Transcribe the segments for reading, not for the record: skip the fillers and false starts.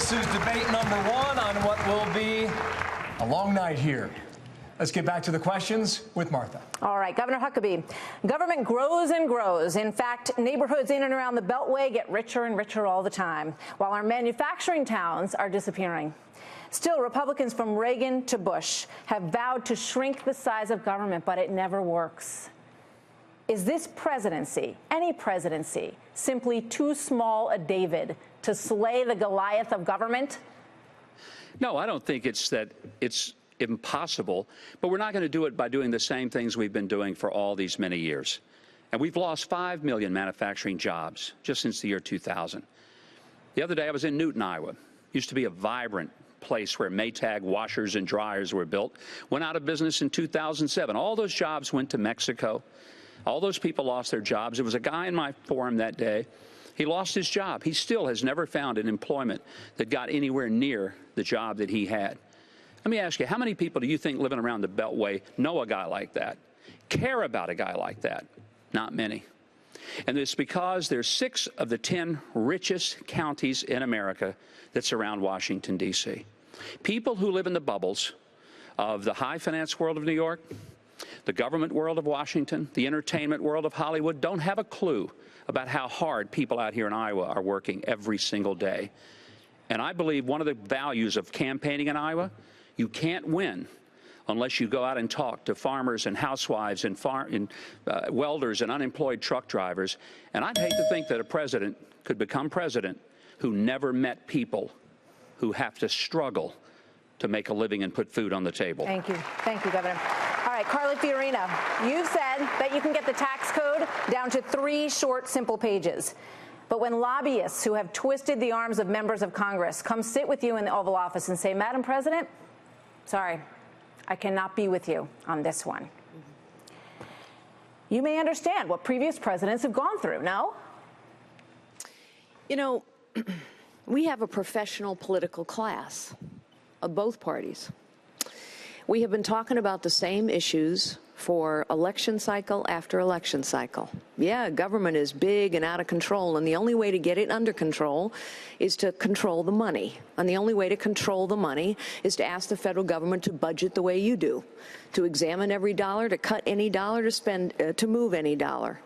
This is debate number one on what will be a long night here. Let's get back to the questions with Martha. All right, Governor Huckabee, government grows and grows. In fact, neighborhoods in and around the Beltway get richer and richer all the time, while our manufacturing towns are disappearing. Still, Republicans from Reagan to Bush have vowed to shrink the size of government, but it never works. Is this presidency, any presidency, simply too small a David to slay the Goliath of government? No, I don't think it's impossible, but we're not going to do it by doing the same things we've been doing for all these many years. And we've lost 5 million manufacturing jobs just since the year 2000. The other day I was in Newton, Iowa. Used to be a vibrant place where Maytag washers and dryers were built. Went out of business in 2007. All those jobs went to Mexico. All those people lost their jobs. There was a guy in my forum that day. He lost his job. He still has never found an employment that got anywhere near the job that he had. Let me ask you, how many people do you think living around the Beltway know a guy like that, care about a guy like that? Not many. And it's because there's 6 of the 10 richest counties in America that surround Washington, D.C. People who live in the bubbles of the high finance world of New York, the government world of Washington, the entertainment world of Hollywood don't have a clue about how hard people out here in Iowa are working every single day. And I believe one of the values of campaigning in Iowa, you can't win unless you go out and talk to farmers and housewives and welders and unemployed truck drivers. And I'd hate to think that a president could become president who never met people who have to struggle to make a living and put food on the table. Thank you. Thank you, Governor. All right, Carly Fiorina, you've said that you can get the tax code down to 3 short, simple pages. But when lobbyists who have twisted the arms of members of Congress come sit with you in the Oval Office and say, Madam President, sorry, I cannot be with you on this one. You may understand what previous presidents have gone through, no? You know, we have a professional political class of both parties. We have been talking about the same issues for election cycle after election cycle. Yeah, government is big and out of control, and the only way to get it under control is to control the money. And the only way to control the money is to ask the federal government to budget the way you do, to examine every dollar, to cut any dollar, to spend, to move any dollar.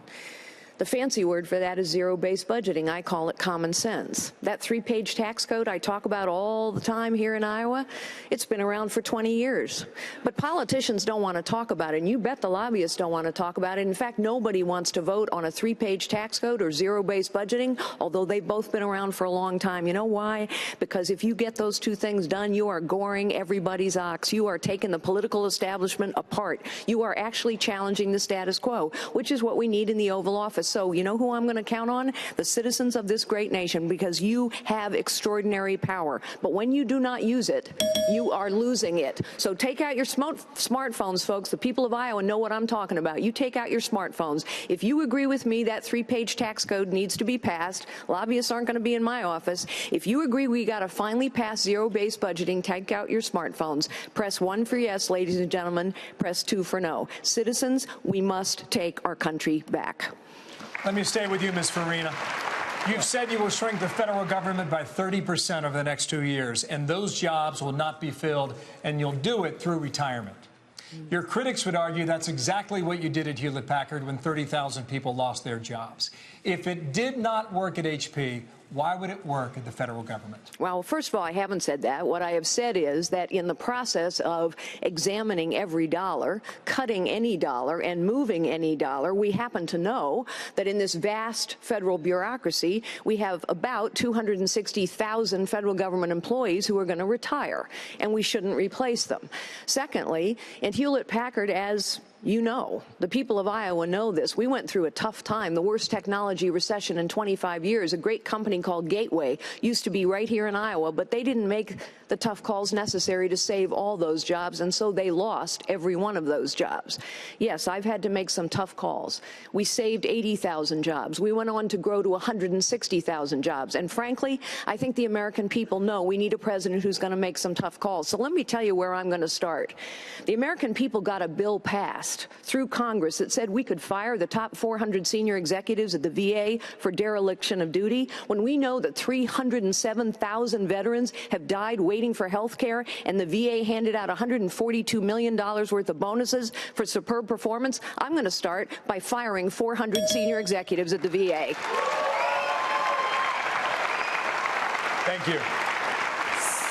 The fancy word for that is zero-based budgeting. I call it common sense. That 3-page tax code I talk about all the time here in Iowa, it's been around for 20 years. But politicians don't want to talk about it, and you bet the lobbyists don't want to talk about it. In fact, nobody wants to vote on a 3-page tax code or zero-based budgeting, although they've both been around for a long time. You know why? Because if you get those 2 things done, you are goring everybody's ox. You are taking the political establishment apart. You are actually challenging the status quo, which is what we need in the Oval Office. So you know who I'm going to count on? The citizens of this great nation, because you have extraordinary power. But when you do not use it, you are losing it. So take out your smartphones, folks. The people of Iowa know what I'm talking about. You take out your smartphones. If you agree with me that 3-page tax code needs to be passed, lobbyists aren't going to be in my office. If you agree we got to finally pass zero-based budgeting, take out your smartphones. Press 1 for yes, ladies and gentlemen. Press 2 for no. Citizens, we must take our country back. Let me stay with you, Ms. Farina. You've said you will shrink the federal government by 30% over the next 2 years, and those jobs will not be filled, and you'll do it through retirement. Your critics would argue that's exactly what you did at Hewlett-Packard when 30,000 people lost their jobs. If it did not work at HP, why would it work at the federal government? Well, first of all, I haven't said that. What I have said is that in the process of examining every dollar, cutting any dollar, and moving any dollar, we happen to know that in this vast federal bureaucracy, we have about 260,000 federal government employees who are going to retire, and we shouldn't replace them. Secondly, at Hewlett-Packard, as you know, the people of Iowa know this. We went through a tough time, the worst technology recession in 25 years. A great company called Gateway used to be right here in Iowa, but they didn't make the tough calls necessary to save all those jobs, and so they lost every one of those jobs. Yes, I've had to make some tough calls. We saved 80,000 jobs. We went on to grow to 160,000 jobs. And frankly, I think the American people know we need a president who's going to make some tough calls. So let me tell you where I'm going to start. The American people got a bill passed passed through Congress that said we could fire the top 400 senior executives at the VA for dereliction of duty, when we know that 307,000 veterans have died waiting for health care and the VA handed out $142 million worth of bonuses for superb performance, I'm going to start by firing 400 senior executives at the VA. Thank you.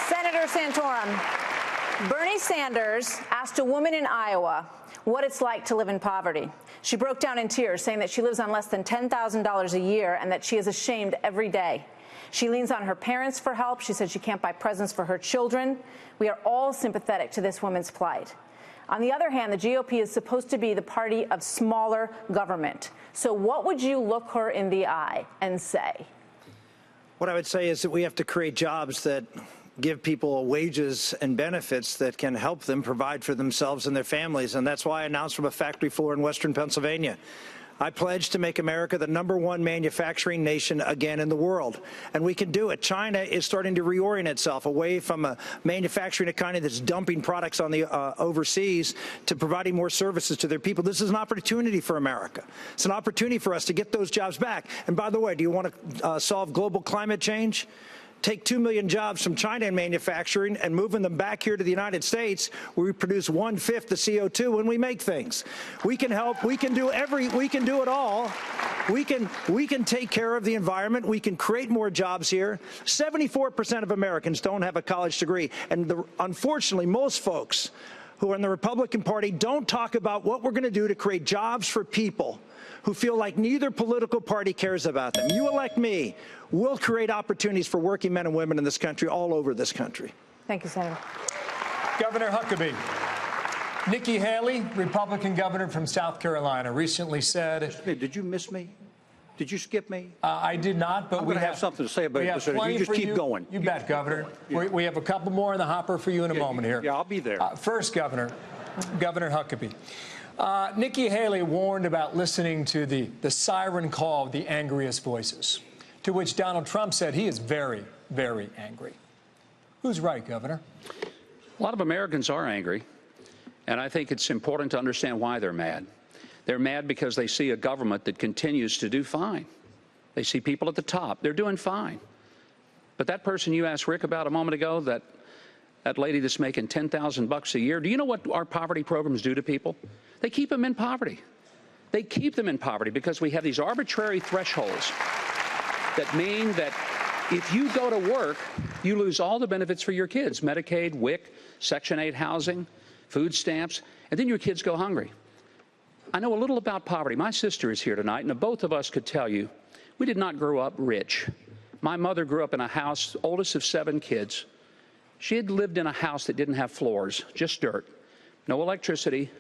Senator Santorum, Bernie Sanders asked a woman in Iowa what it's like to live in poverty. She broke down in tears, saying that she lives on less than $10,000 a year and that she is ashamed every day. She leans on her parents for help. She said she can't buy presents for her children. We are all sympathetic to this woman's plight. On the other hand, the GOP is supposed to be the party of smaller government. So what would you look her in the eye and say? What I would say is that we have to create jobs that give people wages and benefits that can help them provide for themselves and their families. And that's why I announced from a factory floor in Western Pennsylvania, I pledge to make America the #1 manufacturing nation again in the world. And we can do it. China is starting to reorient itself away from a manufacturing economy that's dumping products on the overseas to providing more services to their people. This is an opportunity for America. It's an opportunity for us to get those jobs back. And by the way, do you want to solve global climate change? Take 2 million jobs from China in manufacturing and moving them back here to the United States, where we produce 1/5 the CO2 when we make things. We can help. We can do it all. We can take care of the environment. We can create more jobs here. 74% of Americans don't have a college degree, and unfortunately, most folks who are in the Republican Party don't talk about what we're going to do to create jobs for people who feel like neither political party cares about them. You elect me, we'll create opportunities for working men and women in this country, all over this country. Thank you, Senator. Governor Huckabee. Nikki Haley, Republican governor from South Carolina, recently said... Did you miss me? Did you skip me? I did not, but we have something to say about this. You just keep going. You bet, Governor. Yeah. We have a couple more in the hopper for you in a moment here. Yeah, I'll be there. First, Governor Huckabee. Nikki Haley warned about listening to the siren call of the angriest voices, to which Donald Trump said he is very, very angry. Who's right, Governor? A lot of Americans are angry, and I think it's important to understand why they're mad. They're mad because they see a government that continues to do fine. They see people at the top. They're doing fine. But that person you asked Rick about a moment ago, that lady that's making $10,000 a year, do you know what our poverty programs do to people? They keep them in poverty. They keep them in poverty because we have these arbitrary thresholds that mean that if you go to work, you lose all the benefits for your kids, Medicaid, WIC, Section 8 housing, food stamps, and then your kids go hungry. I know a little about poverty. My sister is here tonight, and both of us could tell you we did not grow up rich. My mother grew up in a house, oldest of 7 kids. She had lived in a house that didn't have floors, just dirt, no electricity,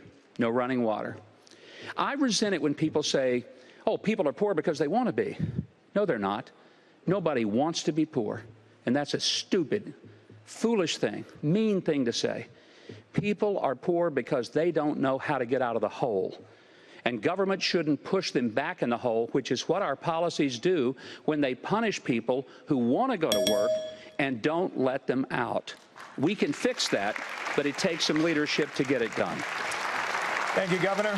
no running water. I resent it when people say, oh, people are poor because they want to be. No, they're not. Nobody wants to be poor. And that's a stupid, foolish thing, mean thing to say. People are poor because they don't know how to get out of the hole. And government shouldn't push them back in the hole, which is what our policies do when they punish people who want to go to work and don't let them out. We can fix that, but it takes some leadership to get it done. Thank you, Governor.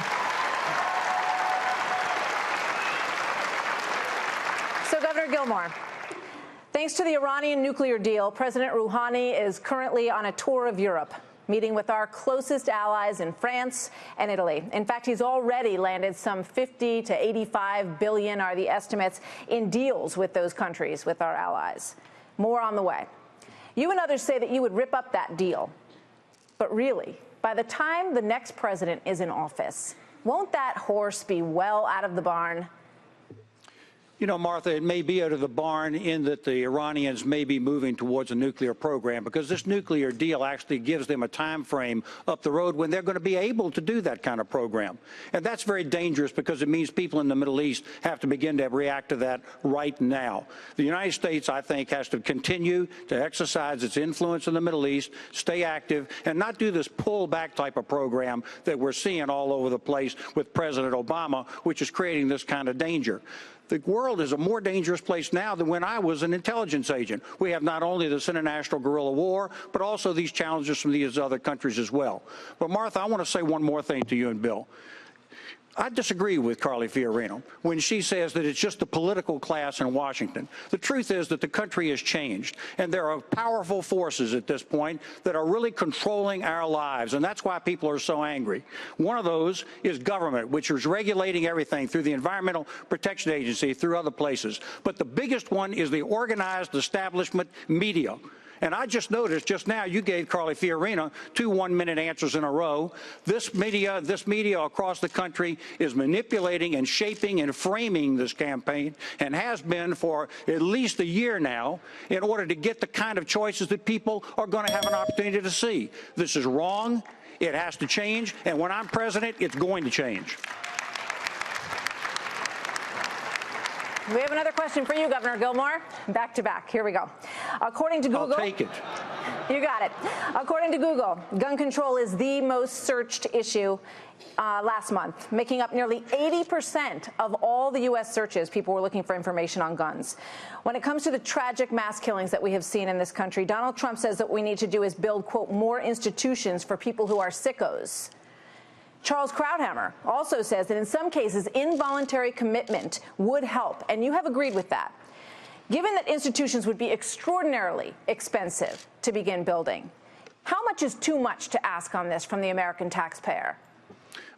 So, Governor Gilmore, thanks to the Iranian nuclear deal, President Rouhani is currently on a tour of Europe, meeting with our closest allies in France and Italy. In fact, he's already landed some 50 to 85 billion are the estimates in deals with those countries, with our allies. More on the way. You and others say that you would rip up that deal. But really, by the time the next president is in office, won't that horse be well out of the barn? You know, Martha, it may be out of the barn in that the Iranians may be moving towards a nuclear program, because this nuclear deal actually gives them a time frame up the road when they're going to be able to do that kind of program. And that's very dangerous because it means people in the Middle East have to begin to react to that right now. The United States, I think, has to continue to exercise its influence in the Middle East, stay active, and not do this pullback type of program that we're seeing all over the place with President Obama, which is creating this kind of danger. The world is a more dangerous place now than when I was an intelligence agent. We have not only this international guerrilla war, but also these challenges from these other countries as well. But, Martha, I want to say one more thing to you and Bill. I disagree with Carly Fiorina when she says that it's just the political class in Washington. The truth is that the country has changed, and there are powerful forces at this point that are really controlling our lives, and that's why people are so angry. One of those is government, which is regulating everything through the Environmental Protection Agency, through other places. But the biggest one is the organized establishment media. And I just noticed just now you gave Carly Fiorina 2 one-minute answers in a row. This media across the country is manipulating and shaping and framing this campaign, and has been for at least a year now, in order to get the kind of choices that people are going to have an opportunity to see. This is wrong. It has to change. And when I'm president, it's going to change. We have another question for you, Governor Gilmore. Back to back. Here we go. According to Google, I'll take it. You got it. According to Google, gun control is the most searched issue last month, making up nearly 80% of all the U.S. searches. People were looking for information on guns. When it comes to the tragic mass killings that we have seen in this country, Donald Trump says that what we need to do is build, quote, more institutions for people who are sickos. Charles Krauthammer also says that in some cases, involuntary commitment would help, and you have agreed with that. Given that institutions would be extraordinarily expensive to begin building, how much is too much to ask on this from the American taxpayer?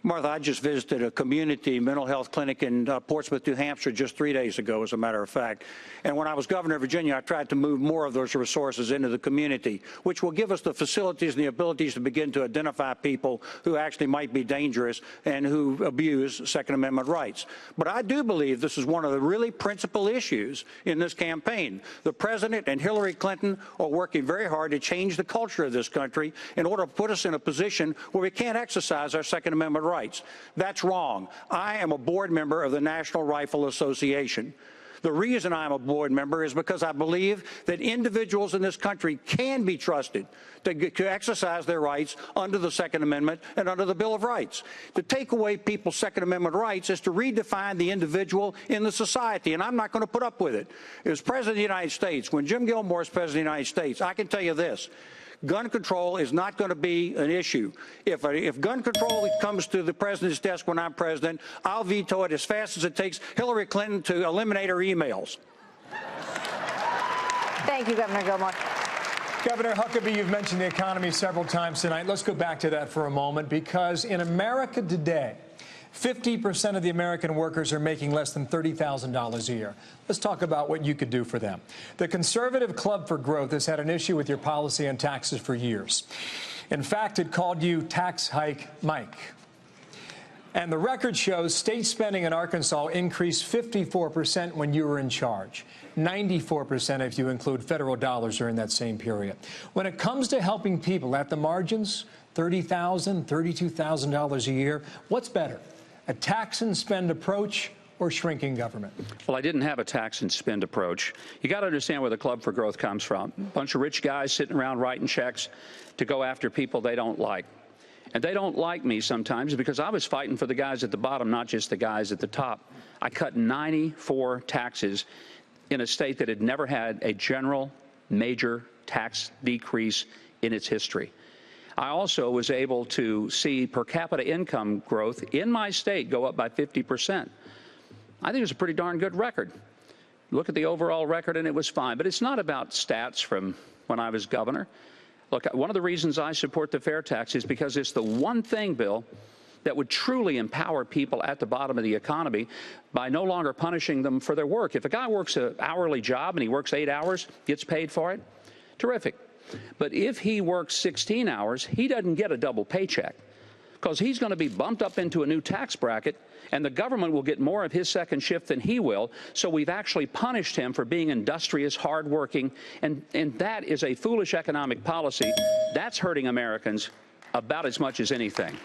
Martha, I just visited a community mental health clinic in Portsmouth, New Hampshire, just 3 days ago, as a matter of fact. And when I was governor of Virginia, I tried to move more of those resources into the community, which will give us the facilities and the abilities to begin to identify people who actually might be dangerous and who abuse Second Amendment rights. But I do believe this is one of the really principal issues in this campaign. The president and Hillary Clinton are working very hard to change the culture of this country in order to put us in a position where we can't exercise our Second Amendment rights. That's wrong. I am a board member of the National Rifle Association. The reason I'm a board member is because I believe that individuals in this country can be trusted to exercise their rights under the Second Amendment and under the Bill of Rights. To take away people's Second Amendment rights is to redefine the individual in the society, and I'm not going to put up with it. As President of the United States, when Jim Gilmore is President of the United States, I can tell you this. Gun control is not going to be an issue. If gun control comes to the president's desk when I'm president, I'll veto it as fast as it takes Hillary Clinton to eliminate her emails. Thank you, Governor Gilmore. Governor Huckabee, you've mentioned the economy several times tonight. Let's go back to that for a moment, because in America today, 50% of the American workers are making less than $30,000 a year. Let's talk about what you could do for them. The Conservative Club for Growth has had an issue with your policy on taxes for years. In fact, it called you Tax Hike Mike. And the record shows state spending in Arkansas increased 54% when you were in charge. 94% if you include federal dollars during that same period. When it comes to helping people at the margins, $30,000, $32,000 a year, what's better? A tax and spend approach or shrinking government? Well, I didn't have a tax and spend approach. You got to understand where the Club for Growth comes from. A bunch of rich guys sitting around writing checks to go after people they don't like. And they don't like me sometimes because I was fighting for the guys at the bottom, not just the guys at the top. I cut 94 taxes in a state that had never had a general major tax decrease in its history. I also was able to see per capita income growth in my state go up by 50%. I think it's a pretty darn good record. Look at the overall record, and it was fine. But it's not about stats from when I was governor. Look, one of the reasons I support the fair tax is because it's the one thing, Bill, that would truly empower people at the bottom of the economy by no longer punishing them for their work. If a guy works an hourly job and he works 8 hours, gets paid for it, terrific. But if he works 16 hours, he doesn't get a double paycheck because he's going to be bumped up into a new tax bracket, and the government will get more of his second shift than he will. So we've actually punished him for being industrious, hardworking, and that is a foolish economic policy. That's hurting Americans about as much as anything.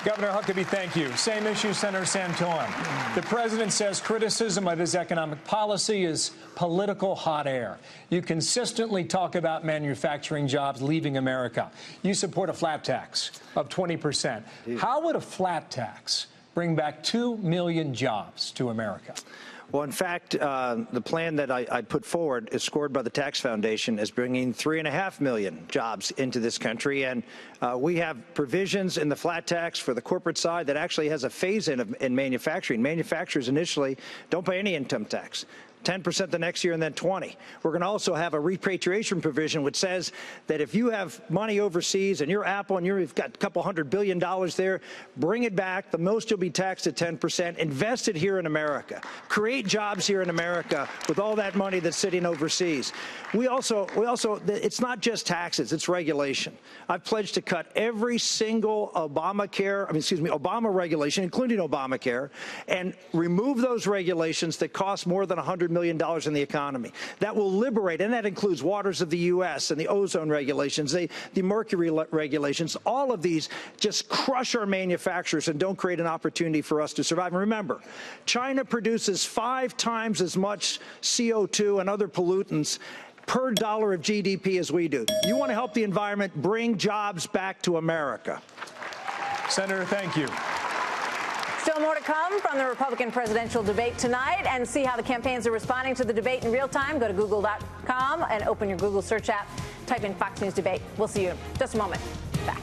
Governor Huckabee, thank you. Same issue, Senator Santorum. The president says criticism of his economic policy is political hot air. You consistently talk about manufacturing jobs leaving America. You support a flat tax of 20%. How would a flat tax bring back 2 million jobs to America? Well, in fact, the plan that I put forward is scored by the Tax Foundation as bringing 3.5 million jobs into this country. And we have provisions in the flat tax for the corporate side that actually has a phase-in in manufacturing. Manufacturers initially don't pay any income tax. 10% the next year and then 20%. We're going to also have a repatriation provision which says that if you have money overseas and you're Apple and you've got a couple $100 billion there, bring it back. The most you'll be taxed at 10%. Invest it here in America. Create jobs here in America with all that money that's sitting overseas. We also, it's not just taxes, it's regulation. I've pledged to cut every single Obama regulation, including Obamacare, and remove those regulations that cost more than $100 million in the economy. That will liberate, and that includes waters of the U.S. and the ozone regulations, the mercury regulations. All of these just crush our manufacturers and don't create an opportunity for us to survive. And remember, China produces 5 times as much CO2 and other pollutants per dollar of GDP as we do. You want to help the environment, bring jobs back to America. Senator, thank you. Still more to come from the Republican presidential debate tonight, and see how the campaigns are responding to the debate in real time. Go to google.com and open your Google search app. Type in Fox News Debate. We'll see you in just a moment. Back.